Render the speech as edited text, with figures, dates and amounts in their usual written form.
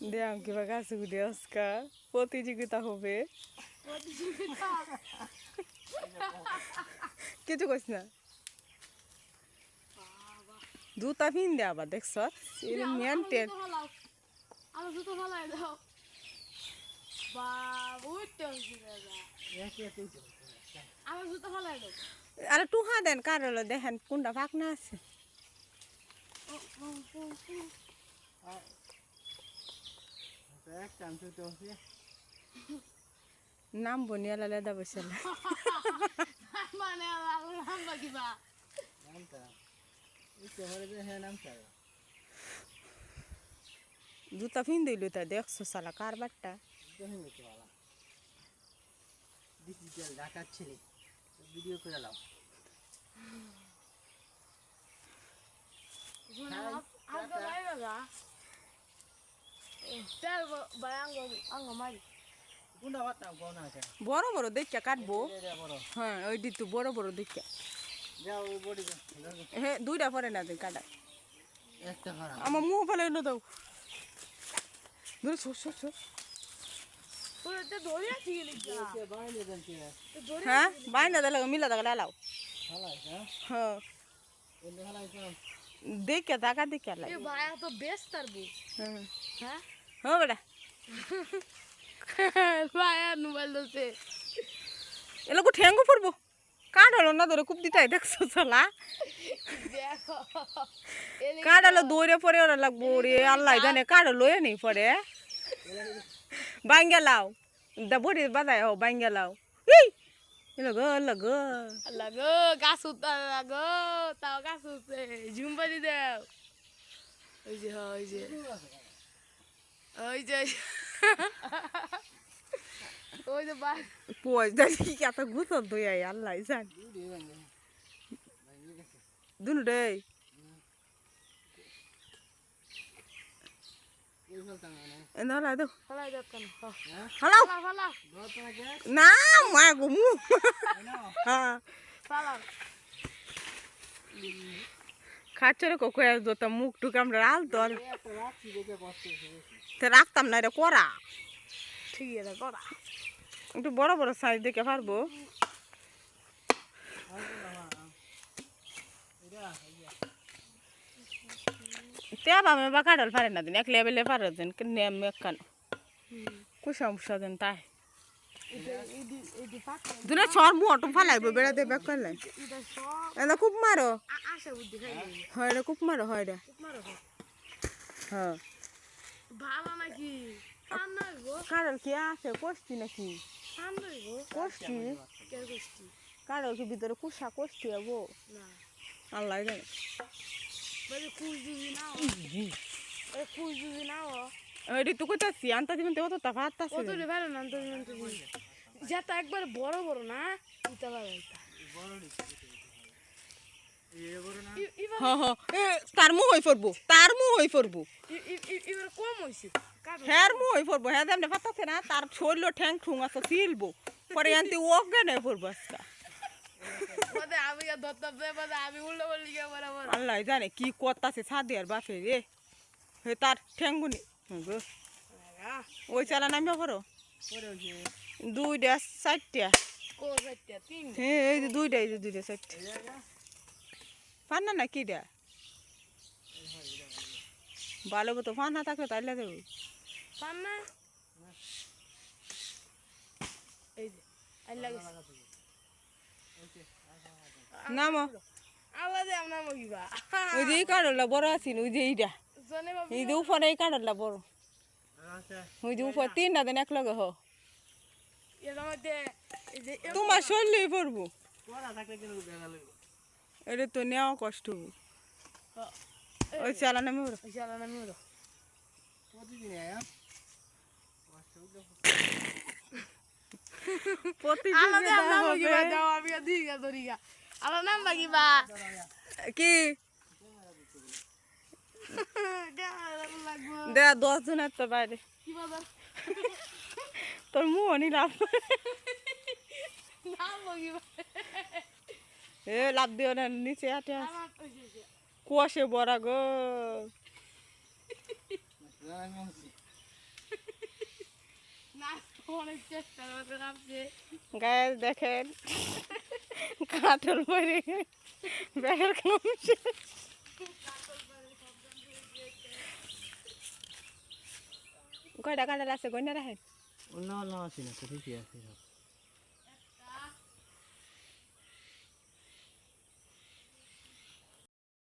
দেখ কিবা গাছ উঠে আজকা প্রতিযোগিতা হবে কিছু কইস না জুতা পিন দে আবার দেখছ মেনটেন আমার জুতো ফালাই দাও বাবা উঠতে হচ্ছে আমার জুতো ফালাই দাও আরে টুহা দেন কার হলো দেখেন কোনটা ফাঁক না আছে নাম বনিয়ালা লেদা বসেলা মানে নাম কিবা জুতা পিন দিল তা দেখছো সালা কারবারটা ডিজিটাল ঢাকার ছেলে ভিডিও করে নাও বড় বড় দেখা কাটবো হ্যাঁ ওই দিত বড় বড় দেখা হ্যাঁ দুইটা পরে না তুই কাটা আমার মুখ ফেলে না দাও ধরে সর সর সর হ্যাঁ বাইনা দিলে মিলা দাগ লাও হ্যাঁ দেখে টাকা দেখে লাই ভাইয়া তো বেশ তারবো হ্যাঁ হ্যাঁ হ্যাঁ বেটা ভাইয়া মোবাইল দোতে এলাকো ঠ্যাঙ্গো পড়বো কাঠ হলো না ধরে খুব দিতাই দেখছো চলা দেখো কাঠ হলো দৌড়ে পরে ওরা লাগবো রে আল্লাহ জানে কাঠ লয়ে নি পরে বাইঙ্গা লাও দা বড়ি বাদায় হো বাইঙ্গা লাও এই লাগো লাগো লাগো গাছ উঠা লাগো তাও গাছ উঠছে ঝুমবাদি দাও ওই যে ওই যে ওই যে ওই যে বাই পোজ দাদি কত গুছল তুই আই আল্লাহ জান দুনু রে এনালা দাও ফলাই দাও কেন হ্যালো ফালা না মা গো মু হ্যাঁ ফালা খাচ্ছরে কোকো দোতা মুখ টুক আমরা আল তোর তে রাখতাম না রে করা ঠিক আছে করা একটু বড় বড় সাইজ দেখে পারবো তেবা মে বা কাডল পারে না দিন এক লেভেলে পারে দিন নেম মেকান কুসাম সাদেন তাই দুনা ছর মু অটো ফালাইবো বেড়া দে ব্যাক করলে এটা সব এলা খুব মারো আশা বুদ্ধি খাই হয় রে খুব মারো হয় রে মারো হ্যাঁ ভালো নাকি সামনে গো কাডল কি আছে কষ্টি নাকি সামনে গো কষ্টি কে কষ্টি কাডল কি ভিতরে কুসা কষ্টি হবো না আল্লাহ জানে বলে কুল দিবি না ও কুল দিবি না ও এডি তো কইতাছি আনতা দিবেন তো তো ভাত আছে কত রে ভালো না তো যেটা একবার বড় বড় না দিতে পারবে হ্যাঁ হ্যাঁ তার মুহ হই পড়বো তার মুহ হই পড়বো এবার কম হইছে হ্যার মুহ হই পড়বো হ্যাঁ যেমন পাতাছে না তার শরীর ঠ্যাং ঠুং আছে সিলবো পরে আনতে অজ্ঞান হয়ে পড়বো আজকা বলে আমি ধরতে বলে আমি উল্টো বলি বরাবর আল্লাহ জানে কি করতাছে সাদি আর বাপে রে হে তার ঠ্যাঙ্গুনি ওই চালা নামিয়া পড়ো দুইটা চারটা কো সাইটটা তিন হ্যাঁ এই যে দুইটা চারটা পান্না না কিটা ভালো তো পান্না থাকলে তাইলে দেবো পান না এই যে আল্লাহ নামো আওয়াজে আমরা মগিবা ওই যে এই কাঠলা বড় আছিন ওই যে এইটা জনে বাবু এই যে উপরে এই কাঠলা বড় ওই যে উপর তিনটা দিন এক লগে হ এর মধ্যে এই যে তোমার শরীরই পড়বো এটা তো নেওয়া কষ্ট ওই চালা নামে ওরা জানা না মিলো আলাদা আমরা মগিবা দাও আমি দিগা দরিগা আলা নাম মগিবা কি লাগবো দে 10 জনের তো বাইরে কি বাজার তোর মুহ নিলাম নাম মগিবা এ লাভ দিও না নিচে আটে আমার কইছে কুয়াশে বড়া গো অনেক চেষ্টা করতে নামছে গায়ে দেখেন কাঁঠাল পরে ব্যাগের কমছে কয়টা কাঁঠাল আছে গয়না রাখেন অন্য অন্য আছে না, কোথায় কি আছে সব।